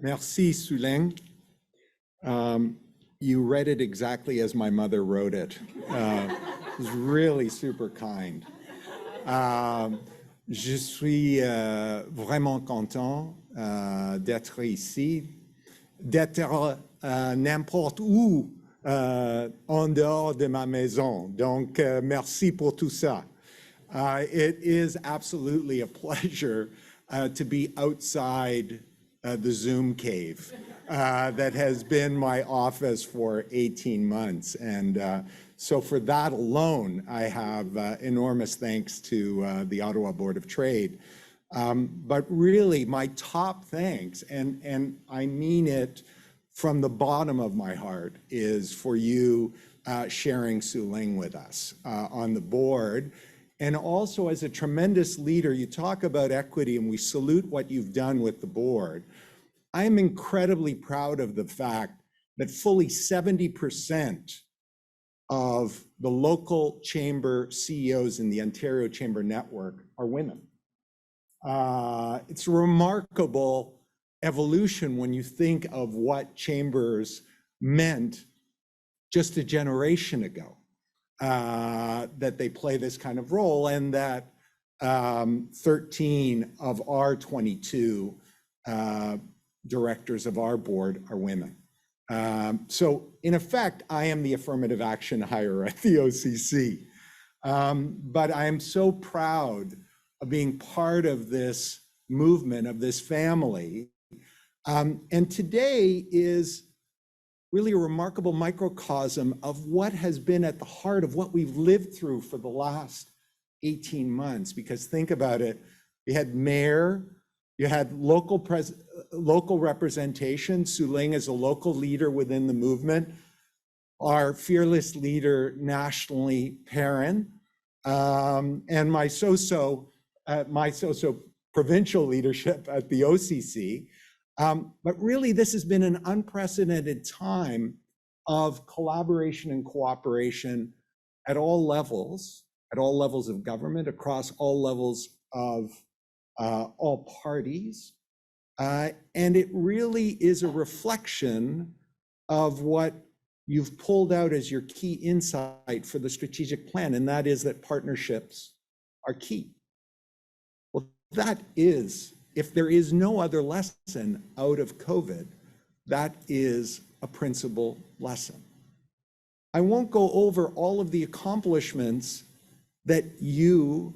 Merci, Suleng. You read it exactly as my mother wrote it. It was really super kind. Je suis vraiment content d'être ici, d'être n'importe où en dehors de ma maison. Donc, merci pour tout ça. It is absolutely a pleasure to be outside the Zoom cave that has been my office for 18 months. And so for that alone, I have enormous thanks to the Ottawa Board of Trade. But really my top thanks, and I mean it from the bottom of my heart, is for you sharing Suleng with us on the board. And also as a tremendous leader, you talk about equity and we salute what you've done with the board. I am incredibly proud of the fact that fully 70% of the local chamber CEOs in the Ontario Chamber Network are women. It's a remarkable evolution when you think of what chambers meant just a generation ago, that they play this kind of role, and that 13 of our 22 directors of our board are women. So in effect, I am the affirmative action hire at the OCC. But I am so proud of being part of this movement, of this family. And today is really a remarkable microcosm of what has been at the heart of what we've lived through for the last 18 months. Because think about it, you had mayor, you had local representation. Suleng is a local leader within the movement. Our fearless leader nationally, Perrin, and my so-so provincial leadership at the OCC. But really, this has been an unprecedented time of collaboration and cooperation at all levels of government, across all levels of all parties. And it really is a reflection of what you've pulled out as your key insight for the strategic plan, and that is that partnerships are key. Well, that is, if there is no other lesson out of COVID, that is a principal lesson. I won't go over all of the accomplishments that you,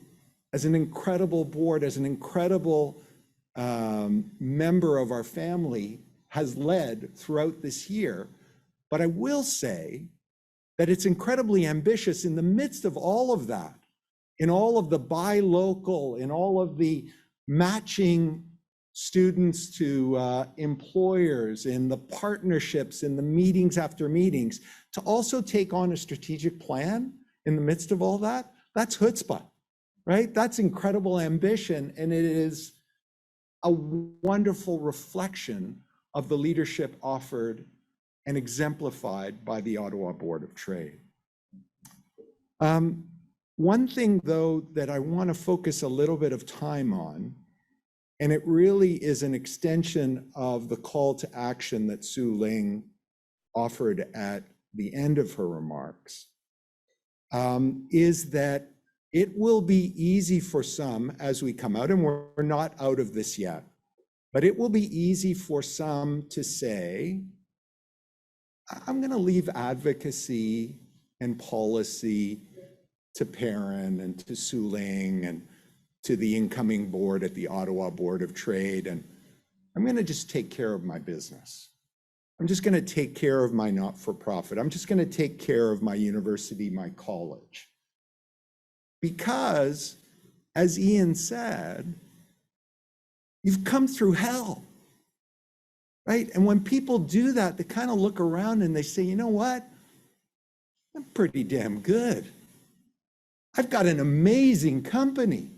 as an incredible board, as an incredible member of our family, has led throughout this year. But I will say that it's incredibly ambitious in the midst of all of that, in all of the buy local, in all of the matching students to employers, in the partnerships, in the meetings after meetings, to also take on a strategic plan in the midst of all that. That's chutzpah, right? That's incredible ambition, and it is a wonderful reflection of the leadership offered and exemplified by the Ottawa Board of Trade. One thing, though, that I want to focus a little bit of time on, and it really is an extension of the call to action that Suleng offered at the end of her remarks, is that it will be easy for some as we come out, and we're not out of this yet, but it will be easy for some to say, I'm going to leave advocacy and policy to Perrin and to Suleng and to the incoming board at the Ottawa Board of Trade, and I'm going to just take care of my business. I'm just going to take care of my not-for-profit. I'm just going to take care of my university, my college. Because, as Ian said, you've come through hell, right? And when people do that, they kind of look around and they say, you know what? I'm pretty damn good. I've got an amazing company.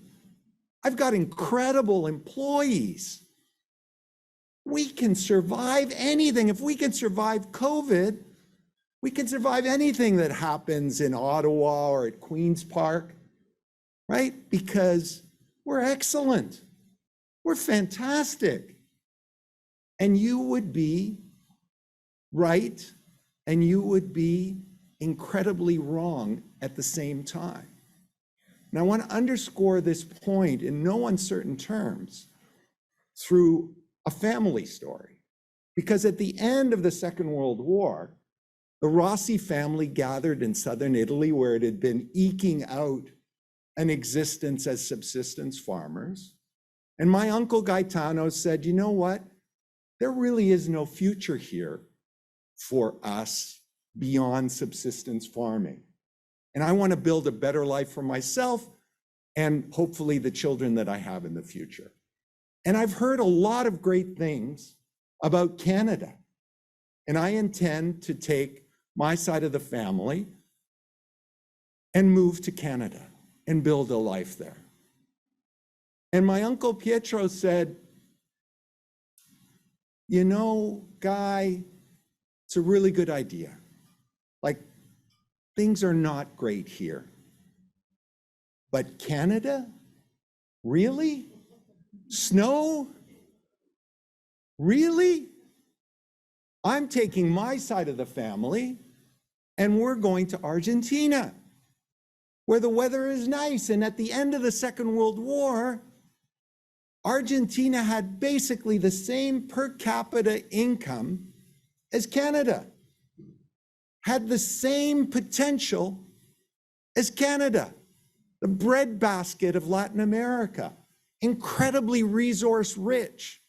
I've got incredible employees. We can survive anything. If we can survive COVID, we can survive anything that happens in Ottawa or at Queen's Park, right? Because we're excellent. We're fantastic. And you would be right, and you would be incredibly wrong at the same time. And I want to underscore this point in no uncertain terms through a family story. Because at the end of the Second World War, the Rossi family gathered in southern Italy, where it had been eking out an existence as subsistence farmers. And my uncle Gaetano said, you know what? There really is no future here for us beyond subsistence farming. And I want to build a better life for myself and hopefully the children that I have in the future. And I've heard a lot of great things about Canada. And I intend to take my side of the family and move to Canada and build a life there. And my uncle Pietro said, you know, Guy, it's a really good idea. Like, things are not great here. But Canada? Really? Snow? Really? I'm taking my side of the family and we're going to Argentina, where the weather is nice. And at the end of the Second World War, Argentina had basically the same per capita income as Canada, had the same potential as Canada, the breadbasket of Latin America, incredibly resource rich,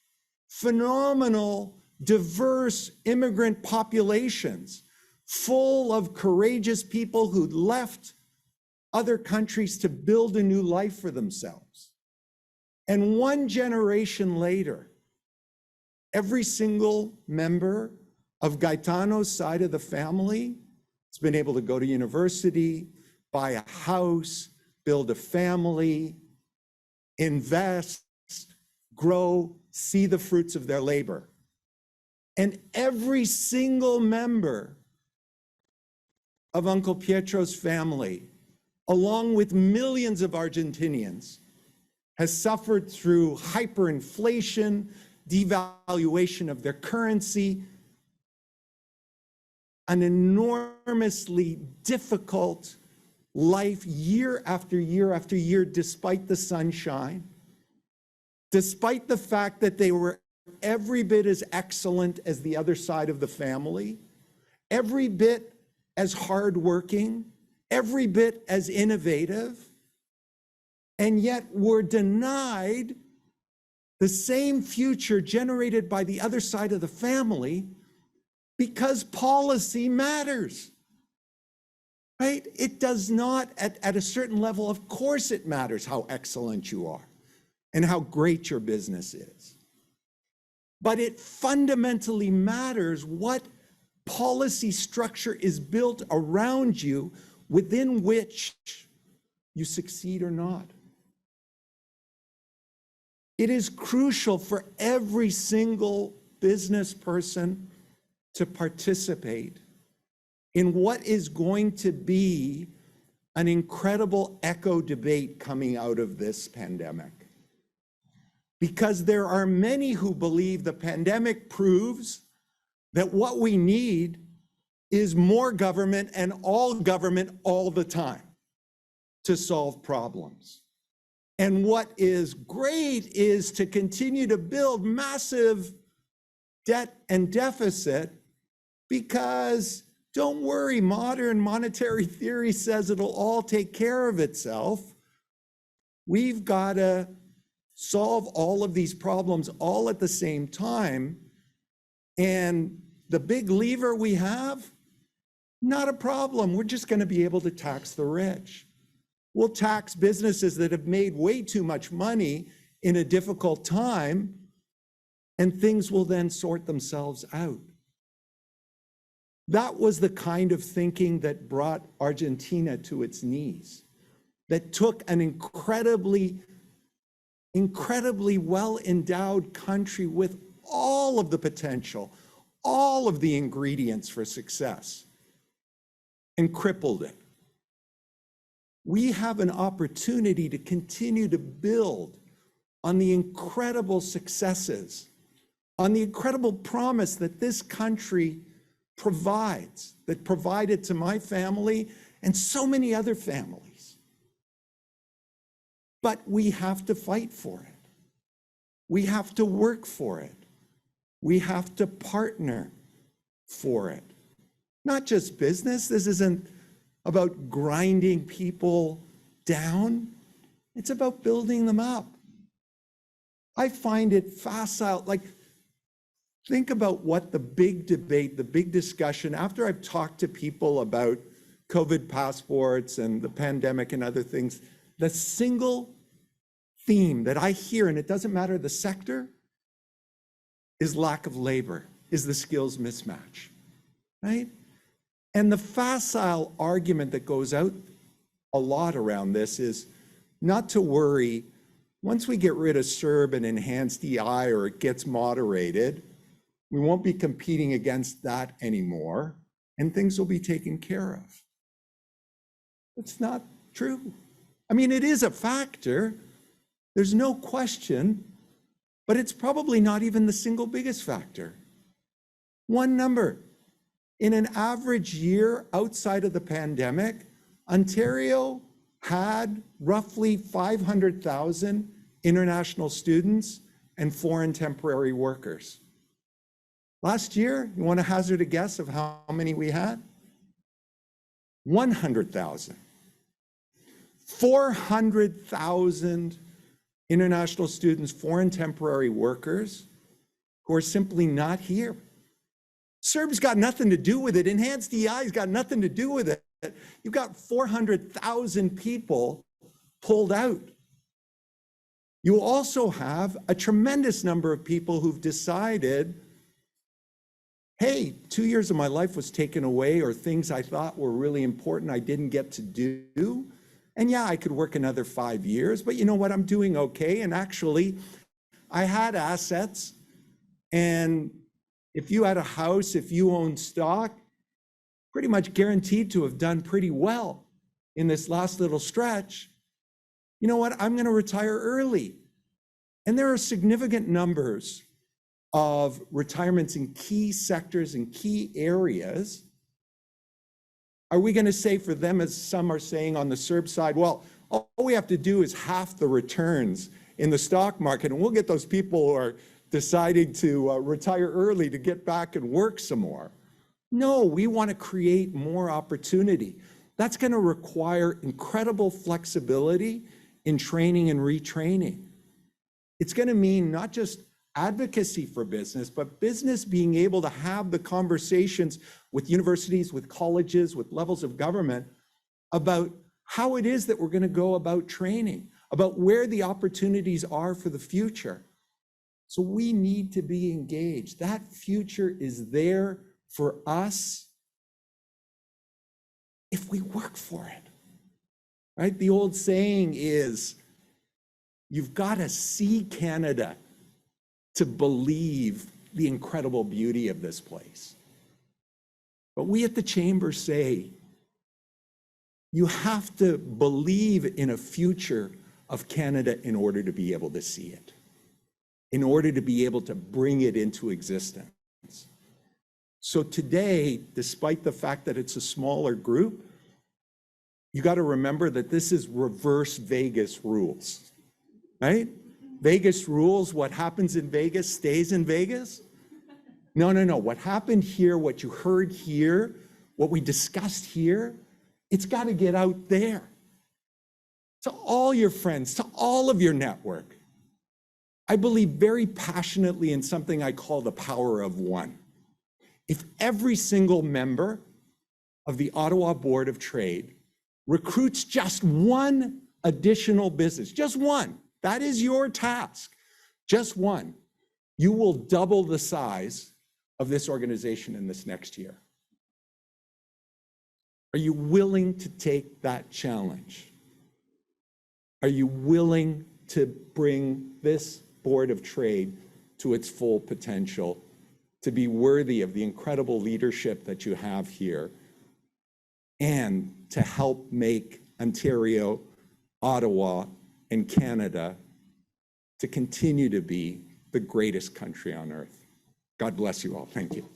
phenomenal, diverse immigrant populations, full of courageous people who'd left other countries to build a new life for themselves. And one generation later, every single member of Gaetano's side of the family has been able to go to university, buy a house, build a family, invest, grow, see the fruits of their labor. And every single member of Uncle Pietro's family, along with millions of Argentinians, has suffered through hyperinflation, devaluation of their currency, an enormously difficult life year after year after year, despite the sunshine, despite the fact that they were every bit as excellent as the other side of the family, every bit as hardworking, every bit as innovative, and yet were denied the same future generated by the other side of the family because policy matters, right? It does not, at a certain level, of course it matters how excellent you are and how great your business is. But it fundamentally matters what policy structure is built around you within which you succeed or not. It is crucial for every single business person to participate in what is going to be an incredible echo debate coming out of this pandemic. Because there are many who believe the pandemic proves that what we need is more government and all the time to solve problems. And what is great is to continue to build massive debt and deficit, because don't worry, modern monetary theory says it'll all take care of itself. We've got to solve all of these problems all at the same time. And the big lever we have, not a problem. We're just going to be able to tax the rich. We'll tax businesses that have made way too much money in a difficult time, and things will then sort themselves out. That was the kind of thinking that brought Argentina to its knees, that took an incredibly well-endowed country with all of the potential, all of the ingredients for success, and crippled it. We have an opportunity to continue to build on the incredible successes on the incredible promise that this country provides, that provided to my family and so many other families. But we have to fight for it. We have to work for it. We have to partner for it. Not just business. This isn't about grinding people down. It's about building them up. I find it facile. Like, think about what the big debate, the big discussion, after I've talked to people about COVID passports and the pandemic and other things, the single theme that I hear, and it doesn't matter the sector, is lack of labor, is the skills mismatch, right? And the facile argument that goes out a lot around this is not to worry. Once we get rid of CERB and enhanced EI, or it gets moderated, we won't be competing against that anymore, and things will be taken care of. It's not true. I mean, it is a factor. There's no question, but it's probably not even the single biggest factor. One number, in an average year outside of the pandemic, Ontario had roughly 500,000 international students and foreign temporary workers. Last year, you want to hazard a guess of how many we had? 100,000. 400,000 international students, foreign temporary workers, who are simply not here. CERB's got nothing to do with it. Enhanced EI's got nothing to do with it. You've got 400,000 people pulled out. You also have a tremendous number of people who've decided, hey, 2 years of my life was taken away, or things I thought were really important I didn't get to do. And yeah, I could work another 5 years, but you know what, I'm doing okay. And actually, I had assets. And if you had a house, if you owned stock, pretty much guaranteed to have done pretty well in this last little stretch. You know what, I'm going to retire early. And there are significant numbers of retirements in key sectors and key areas. Are we going to say for them, as some are saying on the CERB side, well, all we have to do is half the returns in the stock market, and we'll get those people who are deciding to retire early to get back and work some more? No, we want to create more opportunity. That's going to require incredible flexibility in training and retraining. It's going to mean not just advocacy for business, but business being able to have the conversations with universities, with colleges, with levels of government about how it is that we're going to go about training, about where the opportunities are for the future. So we need to be engaged. That future is there for us if we work for it, right? The old saying is, you've got to see Canada to believe the incredible beauty of this place. But we at the Chamber say, you have to believe in a future of Canada in order to be able to see it, in order to be able to bring it into existence. So today, despite the fact that it's a smaller group, you got to remember that this is reverse Vegas rules, right? Vegas rules, what happens in Vegas stays in Vegas. No. What happened here, what you heard here, what we discussed here, it's got to get out there to all your friends, to all of your network. I believe very passionately in something I call the power of one. If every single member of the Ottawa Board of Trade recruits just one additional business, just one, that is your task, just one, you will double the size of this organization in this next year. Are you willing to take that challenge? Are you willing to bring this Board of Trade to its full potential, to be worthy of the incredible leadership that you have here, and to help make Ontario, Ottawa, and Canada to continue to be the greatest country on earth? God bless you all. Thank you.